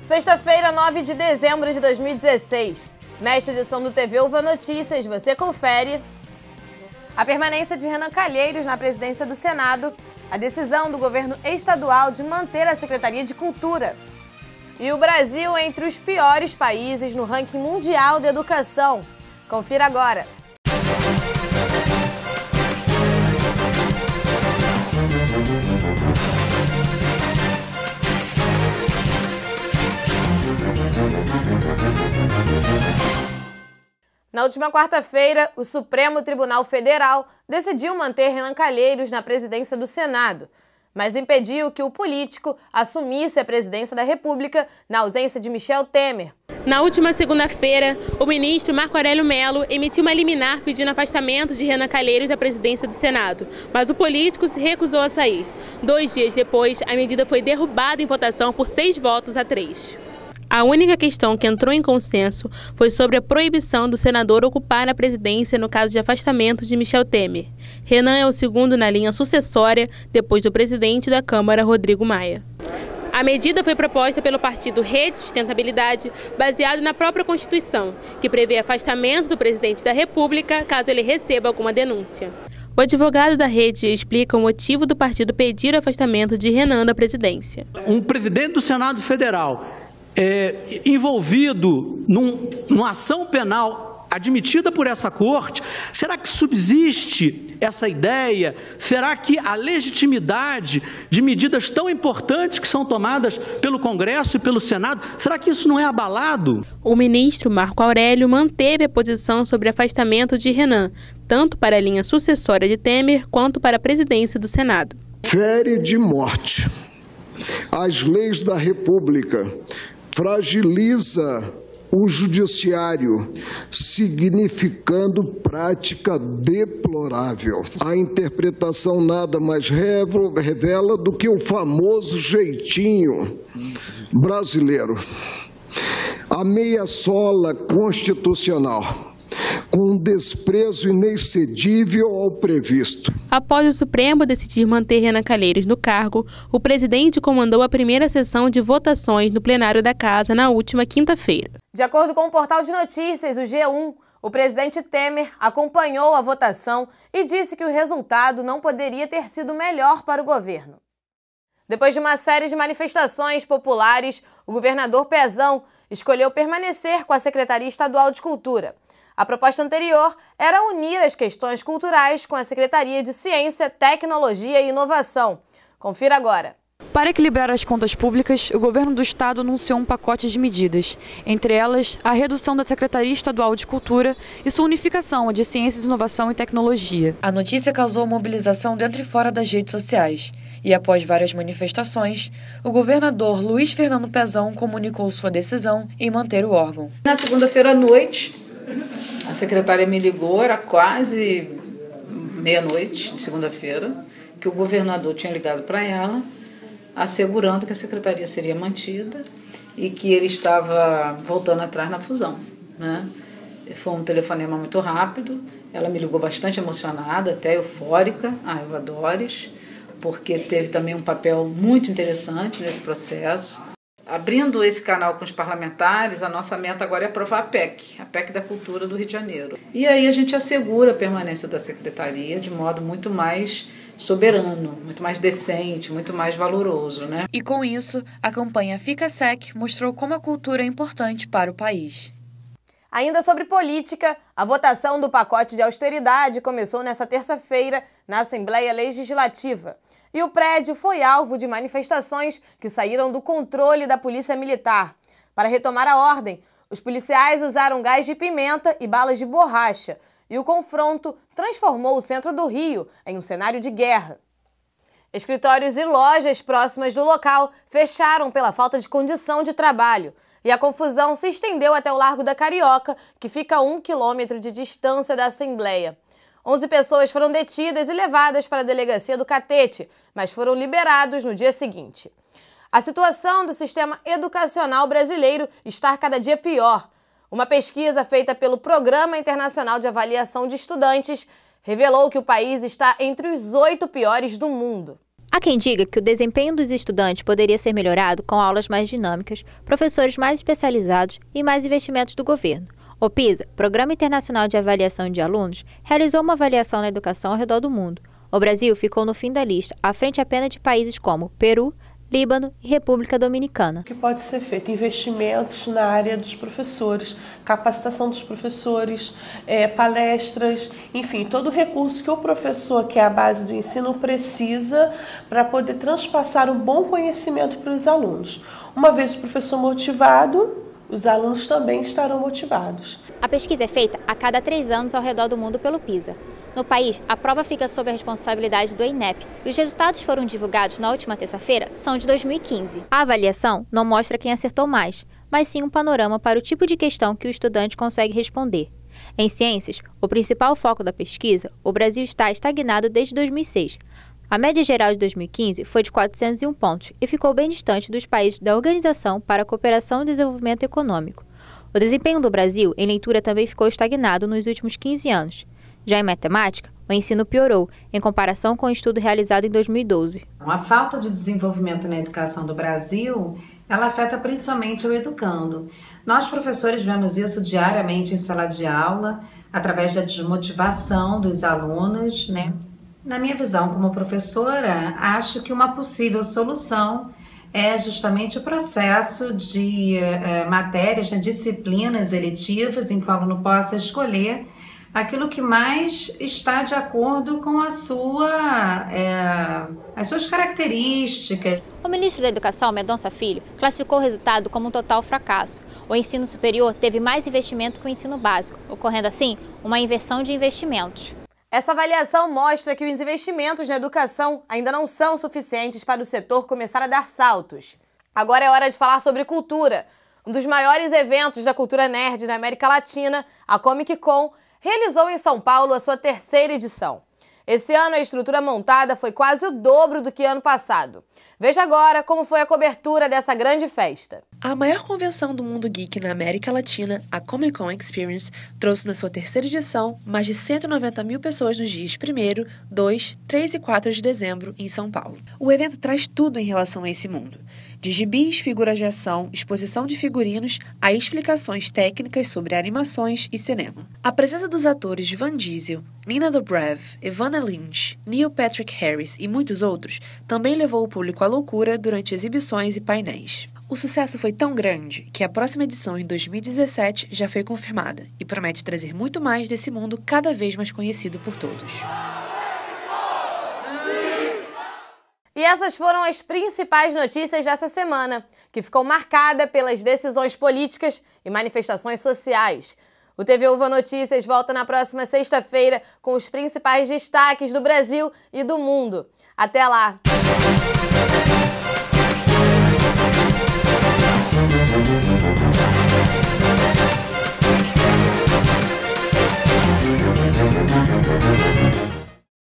Sexta-feira, 9 de dezembro de 2016. Nesta edição do TV Uva Notícias, você confere a permanência de Renan Calheiros na presidência do Senado, a decisão do governo estadual de manter a Secretaria de Cultura e o Brasil entre os piores países no ranking mundial de educação. Confira agora. Na última quarta-feira, o Supremo Tribunal Federal decidiu manter Renan Calheiros na presidência do Senado, mas impediu que o político assumisse a presidência da República na ausência de Michel Temer. Na última segunda-feira, o ministro Marco Aurélio Mello emitiu uma liminar pedindo afastamento de Renan Calheiros da presidência do Senado, mas o político se recusou a sair. 2 dias depois, a medida foi derrubada em votação por 6 votos a 3. A única questão que entrou em consenso foi sobre a proibição do senador ocupar a presidência no caso de afastamento de Michel Temer. Renan é o segundo na linha sucessória, depois do presidente da Câmara, Rodrigo Maia. A medida foi proposta pelo partido Rede Sustentabilidade, baseado na própria Constituição, que prevê afastamento do presidente da República caso ele receba alguma denúncia. O advogado da Rede explica o motivo do partido pedir o afastamento de Renan da presidência. Um presidente do Senado Federal envolvido numa ação penal admitida por essa corte, será que subsiste essa ideia? Será que a legitimidade de medidas tão importantes que são tomadas pelo Congresso e pelo Senado, será que isso não é abalado? O ministro Marco Aurélio manteve a posição sobre afastamento de Renan, tanto para a linha sucessória de Temer quanto para a presidência do Senado. Fere de morte as leis da República, fragiliza o judiciário, significando prática deplorável. A interpretação nada mais revela do que o famoso jeitinho brasileiro, a meia sola constitucional, com um desprezo inexcedível ao previsto. Após o Supremo decidir manter Renan Calheiros no cargo, o presidente comandou a primeira sessão de votações no plenário da Casa na última quinta-feira. De acordo com o portal de notícias, o G1, o presidente Temer acompanhou a votação e disse que o resultado não poderia ter sido melhor para o governo. Depois de uma série de manifestações populares, o governador Pezão escolheu permanecer com a Secretaria Estadual de Cultura. A proposta anterior era unir as questões culturais com a Secretaria de Ciência, Tecnologia e Inovação. Confira agora. Para equilibrar as contas públicas, o governo do estado anunciou um pacote de medidas, entre elas a redução da Secretaria Estadual de Cultura e sua unificação à de Ciências, Inovação e Tecnologia. A notícia causou mobilização dentro e fora das redes sociais. E após várias manifestações, o governador Luiz Fernando Pezão comunicou sua decisão em manter o órgão. Na segunda-feira à noite, a secretária me ligou, era quase meia-noite de segunda-feira, que o governador tinha ligado para ela, assegurando que a secretaria seria mantida e que ele estava voltando atrás na fusão, né? Foi um telefonema muito rápido, ela me ligou bastante emocionada, até eufórica, a Eva Dores, porque teve também um papel muito interessante nesse processo. Abrindo esse canal com os parlamentares, a nossa meta agora é aprovar a PEC da Cultura do Rio de Janeiro. E aí a gente assegura a permanência da secretaria de modo muito mais soberano, muito mais decente, muito mais valoroso, né? E com isso, a campanha Fica Sec mostrou como a cultura é importante para o país. Ainda sobre política, a votação do pacote de austeridade começou nesta terça-feira na Assembleia Legislativa. E o prédio foi alvo de manifestações que saíram do controle da Polícia Militar. Para retomar a ordem, os policiais usaram gás de pimenta e balas de borracha. E o confronto transformou o centro do Rio em um cenário de guerra. Escritórios e lojas próximas do local fecharam pela falta de condição de trabalho. E a confusão se estendeu até o Largo da Carioca, que fica a 1 quilômetro de distância da Assembleia. 11 pessoas foram detidas e levadas para a delegacia do Catete, mas foram liberados no dia seguinte. A situação do sistema educacional brasileiro está cada dia pior. Uma pesquisa feita pelo Programa Internacional de Avaliação de Estudantes revelou que o país está entre os 8 piores do mundo. Há quem diga que o desempenho dos estudantes poderia ser melhorado com aulas mais dinâmicas, professores mais especializados e mais investimentos do governo. O PISA, Programa Internacional de Avaliação de Alunos, realizou uma avaliação na educação ao redor do mundo. O Brasil ficou no fim da lista, à frente apenas de países como Peru, Líbano e República Dominicana. O que pode ser feito? Investimentos na área dos professores, capacitação dos professores, palestras, enfim, todo o recurso que o professor, que é a base do ensino, precisa para poder transpassar um bom conhecimento para os alunos. Uma vez o professor motivado, os alunos também estarão motivados. A pesquisa é feita a cada 3 anos ao redor do mundo pelo PISA. No país, a prova fica sob a responsabilidade do INEP e os resultados foram divulgados na última terça-feira são de 2015. A avaliação não mostra quem acertou mais, mas sim um panorama para o tipo de questão que o estudante consegue responder. Em ciências, o principal foco da pesquisa, o Brasil está estagnado desde 2006. A média geral de 2015 foi de 401 pontos e ficou bem distante dos países da Organização para a Cooperação e Desenvolvimento Econômico. O desempenho do Brasil em leitura também ficou estagnado nos últimos 15 anos. Já em matemática, o ensino piorou, em comparação com o estudo realizado em 2012. A falta de desenvolvimento na educação do Brasil, ela afeta principalmente o educando. Nós, professores, vemos isso diariamente em sala de aula, através da desmotivação dos alunos, né? Na minha visão como professora, acho que uma possível solução é justamente o processo de matérias, disciplinas eletivas, em que o aluno possa escolher aquilo que mais está de acordo com as suas características. O ministro da Educação, Mendonça Filho, classificou o resultado como um total fracasso. O ensino superior teve mais investimento que o ensino básico, ocorrendo assim uma inversão de investimentos. Essa avaliação mostra que os investimentos na educação ainda não são suficientes para o setor começar a dar saltos. Agora é hora de falar sobre cultura. Um dos maiores eventos da cultura nerd na América Latina, a Comic Con, realizou em São Paulo a sua 3ª edição. Esse ano a estrutura montada foi quase o dobro do que ano passado. Veja agora como foi a cobertura dessa grande festa. A maior convenção do mundo geek na América Latina, a Comic Con Experience, trouxe na sua 3ª edição mais de 190 mil pessoas nos dias 1º, 2, 3 e 4 de dezembro em São Paulo. O evento traz tudo em relação a esse mundo. De gibis, figuras de ação, exposição de figurinos, a explicações técnicas sobre animações e cinema. A presença dos atores Vin Diesel, Nina Dobrev, Evanna Lynch, Neil Patrick Harris e muitos outros também levou o público à loucura durante exibições e painéis. O sucesso foi tão grande que a próxima edição em 2017 já foi confirmada e promete trazer muito mais desse mundo cada vez mais conhecido por todos. E essas foram as principais notícias dessa semana, que ficou marcada pelas decisões políticas e manifestações sociais. O TV Uva Notícias volta na próxima sexta-feira com os principais destaques do Brasil e do mundo. Até lá!